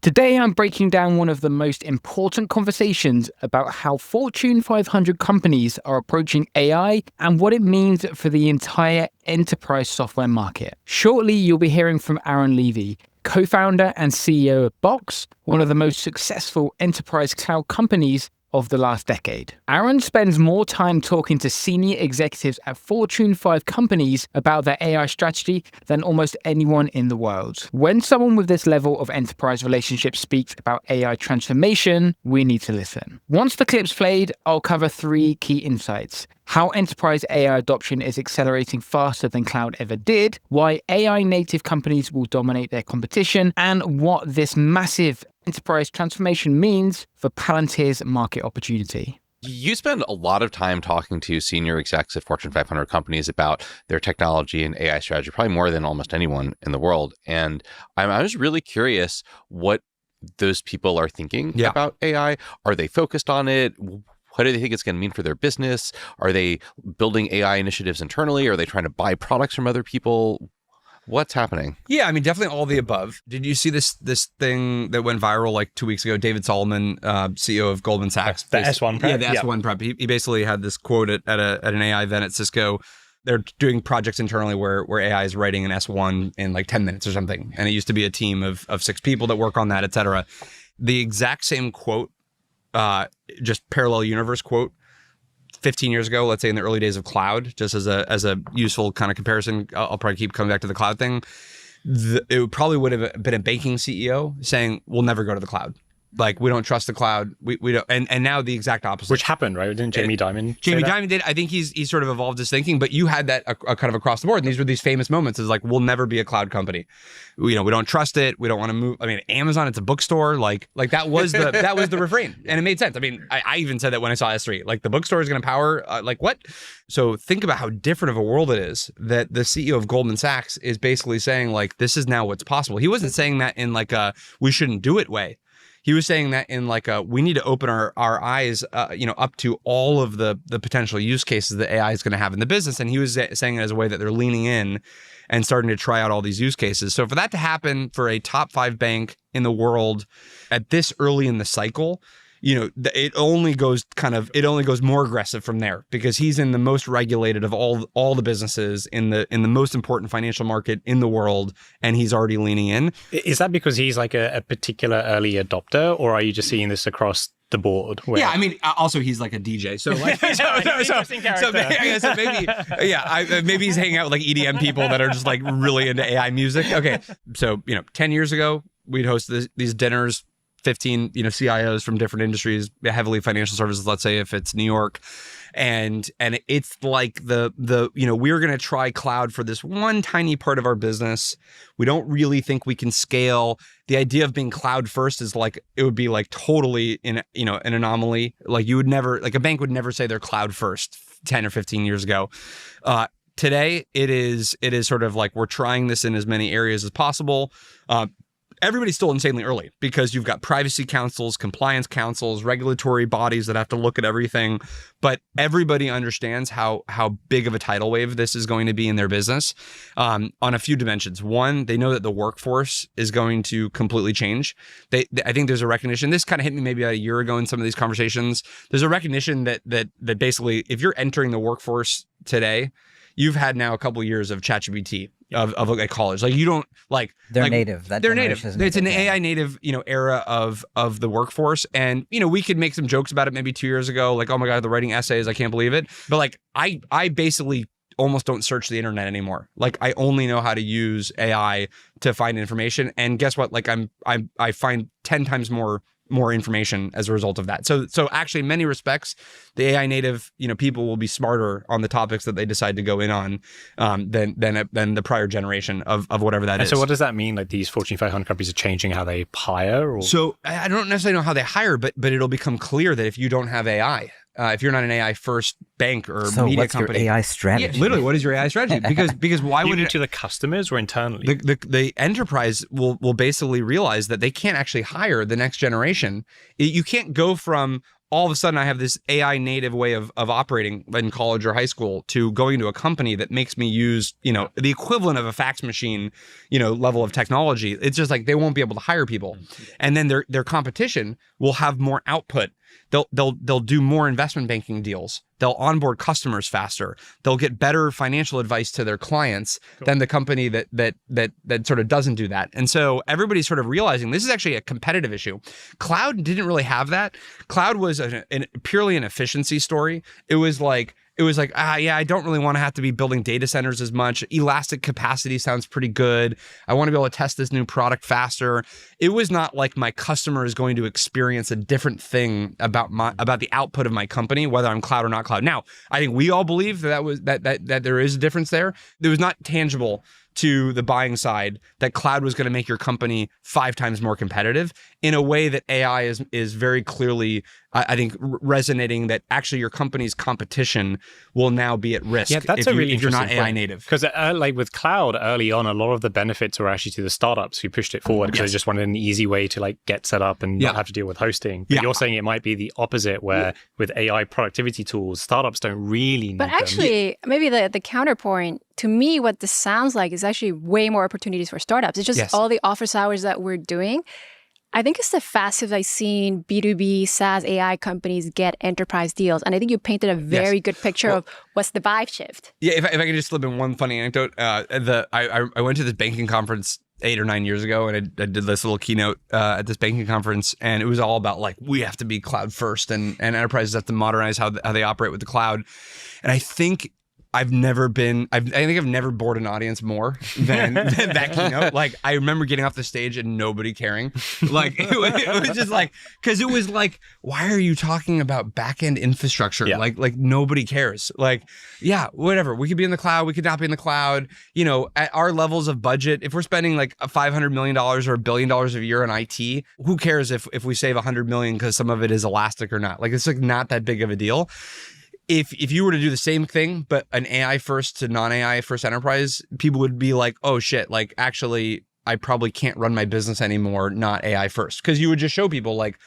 Today, I'm breaking down one of the most important conversations about how Fortune 500 companies are approaching AI and what it means for the entire enterprise software market. Shortly, you'll be hearing from Aaron Levy, co-founder and CEO of Box, one of the most successful enterprise cloud companies of the last decade. Aaron spends more time talking to senior executives at Fortune 5 companies about their AI strategy than almost anyone in the world. When someone with this level of enterprise relationship speaks about AI transformation, we need to listen. Once the clip's played, I'll cover 3 key insights: how enterprise AI adoption is accelerating faster than cloud ever did, why AI native companies will dominate their competition, and what this massive enterprise transformation means for Palantir's market opportunity. You spend a lot of time talking to senior execs at Fortune 500 companies about their technology and AI strategy, probably more than almost anyone in the world. And I was really curious what those people are thinking about AI. Are they focused on it? What do they think it's going to mean for their business? Are they building AI initiatives internally? Are they trying to buy products from other people? What's happening? Yeah, I mean, definitely all the above. Did you see this thing that went viral like 2 weeks ago? David Solomon, CEO of Goldman Sachs. The S1 Prep? Yeah, the S1 Prep. He basically had this quote at an AI event at Cisco. They're doing projects internally where AI is writing an S1 in like 10 minutes or something. And it used to be a team of 6 people that work on that, et cetera. The exact same quote, just parallel universe quote, 15 years ago, let's say in the early days of cloud, just as a useful kind of comparison, I'll probably keep coming back to the cloud thing. It probably would have been a banking CEO saying, we'll never go to the cloud. Like, we don't trust the cloud. We don't. And now the exact opposite. Which happened, right? Didn't Jamie Dimon? Jamie Dimon did. I think he's sort of evolved his thinking, but you had that kind of across the board. And these were these famous moments. It's like, we'll never be a cloud company. We don't trust it. We don't want to move. I mean, Amazon, it's a bookstore. Like that was the refrain, and it made sense. I mean, I even said that when I saw S3. Like, the bookstore is going to power. Like, what? So think about how different of a world it is that the CEO of Goldman Sachs is basically saying, like, this is now what's possible. He wasn't saying that in like a we shouldn't do it way. He was saying that in like we need to open our eyes, up to all of the potential use cases that AI is going to have in the business. And he was saying it as a way that they're leaning in and starting to try out all these use cases. So for that to happen for a top 5 bank in the world at this early in the cycle, it only goes more aggressive from there, because he's in the most regulated of all the businesses in the most important financial market in the world, and he's already leaning in. Is that because he's like a particular early adopter, or are you just seeing this across the board? Yeah, I mean, also he's like a DJ, so like, maybe he's hanging out with like EDM people that are just like really into AI music. Okay, so 10 years ago we'd host these dinners. 15, CIOs from different industries, heavily financial services, let's say if it's New York. And it's like we're going to try cloud for this one tiny part of our business. We don't really think we can scale. The idea of being cloud first is like, it would be like totally an anomaly. Like, you would never, like, a bank would never say they're cloud first 10 or 15 years ago. Today it is sort of like, we're trying this in as many areas as possible. Everybody's still insanely early, because you've got privacy councils, compliance councils, regulatory bodies that have to look at everything. But everybody understands how big of a tidal wave this is going to be in their business on a few dimensions. One, they know that the workforce is going to completely change. I think there's a recognition. This kind of hit me maybe about a year ago in some of these conversations. There's a recognition that basically, if you're entering the workforce today, you've had now a couple of years of ChatGPT of like college. Like, you don't like they're like, native. They're native. It's an AI native, era of the workforce. And, we could make some jokes about it maybe 2 years ago. Like, oh my God, they're writing essays. I can't believe it. But like, I basically almost don't search the internet anymore. Like, I only know how to use AI to find information. And guess what? Like, I find 10 times more information as a result of that. So actually, in many respects, the AI native, people will be smarter on the topics that they decide to go in on than the prior generation of whatever that is. So what does that mean? Like, these Fortune 500 companies are changing how they hire? Or? So I don't necessarily know how they hire, but it'll become clear that if you don't have AI, if you're not an AI first bank or media what's company, your AI strategy? Yeah, literally, what is your AI strategy? Because why would it to the customers or internally? The enterprise will basically realize that they can't actually hire the next generation. You can't go from all of a sudden I have this AI native way of operating in college or high school to going to a company that makes me use, the equivalent of a fax machine, level of technology. It's just like they won't be able to hire people. And then their competition will have more output. They'll do more investment banking deals. They'll onboard customers faster. They'll get better financial advice to their clients than the company that sort of doesn't do that. And so everybody's sort of realizing this is actually a competitive issue. Cloud didn't really have that. Cloud was purely an efficiency story. It was like, I don't really want to have to be building data centers as much. Elastic capacity sounds pretty good. I want to be able to test this new product faster. It was not like my customer is going to experience a different thing about the output of my company, whether I'm cloud or not cloud. Now, I think we all believe that there is a difference there. It was not tangible to the buying side that cloud was going to make your company 5 times more competitive in a way that AI is very clearly, I think, resonating that actually your company's competition will now be at risk if you're not AI native. Because like with cloud early on, a lot of the benefits were actually to the startups who pushed it forward because they just wanted an easy way to like get set up and not have to deal with hosting. But you're saying it might be the opposite where with AI productivity tools, startups don't really need But actually, maybe the counterpoint to me, what this sounds like is actually way more opportunities for startups. It's just all the office hours that we're doing. I think it's the fastest I've seen B2B SaaS AI companies get enterprise deals. And I think you painted a very good picture of what's the vibe shift. Yeah, if I could just slip in one funny anecdote. I went to this banking conference 8 or 9 years ago, and I did this little keynote at this banking conference, and it was all about like, we have to be cloud first, and enterprises have to modernize how they operate with the cloud. And I think I've never bored an audience more than that keynote. Like, I remember getting off the stage and nobody caring. Like, it was just like, because it was like, why are you talking about back-end infrastructure? Yeah. Like nobody cares. Like, yeah, whatever. We could be in the cloud. We could not be in the cloud. At our levels of budget, if we're spending like $500 million or $1 billion a year on IT, who cares if we save $100 million because some of it is elastic or not? Like, it's like not that big of a deal. If you were to do the same thing, but an AI first to non-AI first enterprise, people would be like, oh shit, like actually, I probably can't run my business anymore, not AI first. Because you would just show people like,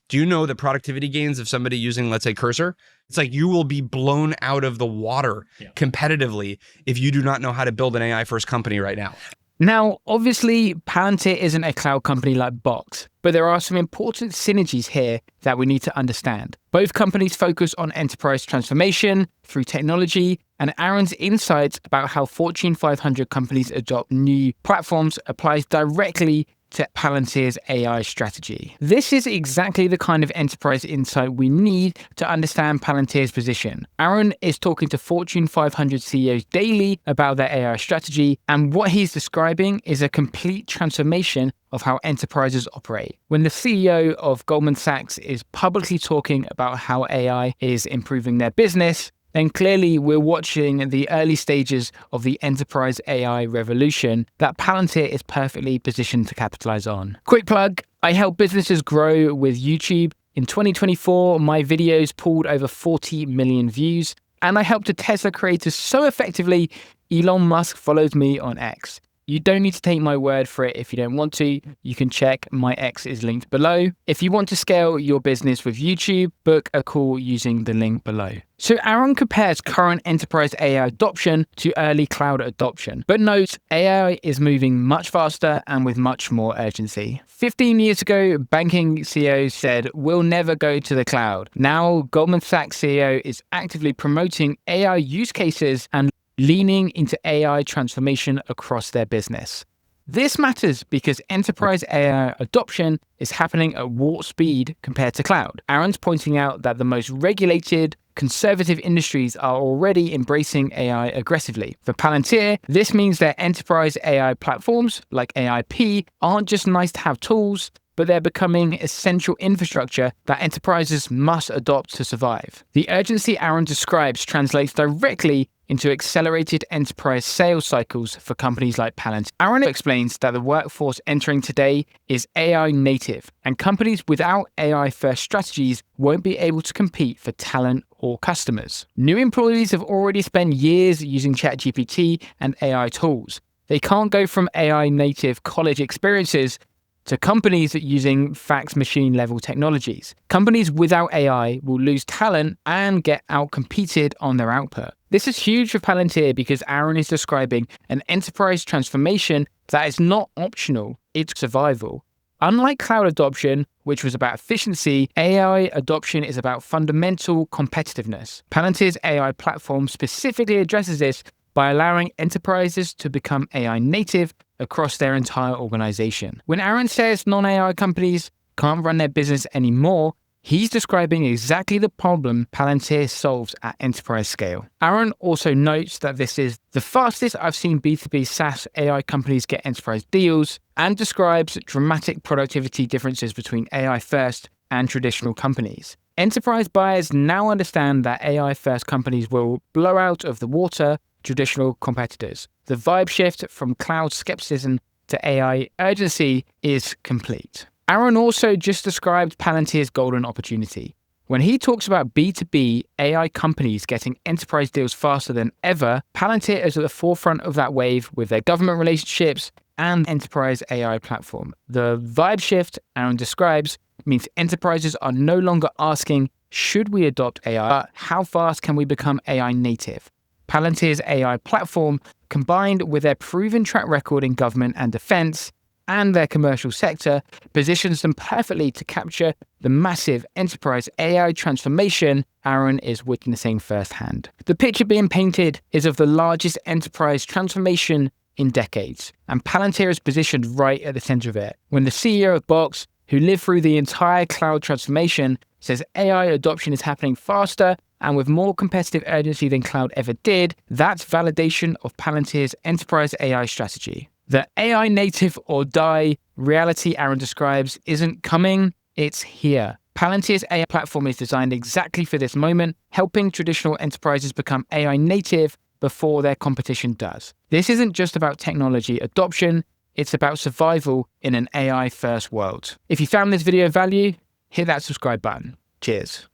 do you know the productivity gains of somebody using, let's say, Cursor? It's like you will be blown out of the water competitively if you do not know how to build an AI first company right now. Now, obviously, Palantir isn't a cloud company like Box, but there are some important synergies here that we need to understand. Both companies focus on enterprise transformation through technology, and Aaron's insights about how Fortune 500 companies adopt new platforms applies directly to Palantir's AI strategy. This is exactly the kind of enterprise insight we need to understand Palantir's position. Aaron is talking to Fortune 500 CEOs daily about their AI strategy, and what he's describing is a complete transformation of how enterprises operate. When the CEO of Goldman Sachs is publicly talking about how AI is improving their business, then clearly we're watching the early stages of the enterprise AI revolution that Palantir is perfectly positioned to capitalize on. Quick plug, I help businesses grow with YouTube. In 2024, my videos pulled over 40 million views, and I helped a Tesla creator so effectively, Elon Musk follows me on X. You don't need to take my word for it if you don't want to. You can check, my X is linked below. If you want to scale your business with YouTube, book a call using the link below. So Aaron compares current enterprise AI adoption to early cloud adoption, but notes AI is moving much faster and with much more urgency. 15 years ago, banking CEOs said, we'll never go to the cloud. Now, Goldman Sachs CEO is actively promoting AI use cases and leaning into AI transformation across their business. This matters because enterprise AI adoption is happening at warp speed compared to cloud. Aaron's pointing out that the most regulated, conservative industries are already embracing AI aggressively. For Palantir, this means their enterprise AI platforms, like AIP, aren't just nice-to-have tools, but they're becoming essential infrastructure that enterprises must adopt to survive. The urgency Aaron describes translates directly into accelerated enterprise sales cycles for companies like Palantir. Aaron explains that the workforce entering today is AI native, and companies without AI-first strategies won't be able to compete for talent or customers. New employees have already spent years using ChatGPT and AI tools. They can't go from AI native college experiences to companies using fax machine level technologies. Companies without AI will lose talent and get outcompeted on their output. This is huge for Palantir because Aaron is describing an enterprise transformation that is not optional, it's survival. Unlike cloud adoption, which was about efficiency, AI adoption is about fundamental competitiveness. Palantir's AI platform specifically addresses this by allowing enterprises to become AI native across their entire organization. When Aaron says non-AI companies can't run their business anymore, he's describing exactly the problem Palantir solves at enterprise scale. Aaron also notes that this is the fastest I've seen B2B SaaS AI companies get enterprise deals, and describes dramatic productivity differences between AI-first and traditional companies. Enterprise buyers now understand that AI-first companies will blow out of the water traditional competitors. The vibe shift from cloud skepticism to AI urgency is complete. Aaron also just described Palantir's golden opportunity. When he talks about B2B AI companies getting enterprise deals faster than ever, Palantir is at the forefront of that wave with their government relationships and enterprise AI platform. The vibe shift Aaron describes means enterprises are no longer asking, should we adopt AI, but how fast can we become AI native? Palantir's AI platform, combined with their proven track record in government and defense, and their commercial sector, positions them perfectly to capture the massive enterprise AI transformation Aaron is witnessing firsthand. The picture being painted is of the largest enterprise transformation in decades, and Palantir is positioned right at the center of it. When the CEO of Box, who lived through the entire cloud transformation, says AI adoption is happening faster and with more competitive urgency than cloud ever did, that's validation of Palantir's enterprise AI strategy. The AI native or die reality Aaron describes isn't coming, it's here. Palantir's AI platform is designed exactly for this moment, helping traditional enterprises become AI native before their competition does. This isn't just about technology adoption, it's about survival in an AI-first world. If you found this video of value, hit that subscribe button. Cheers.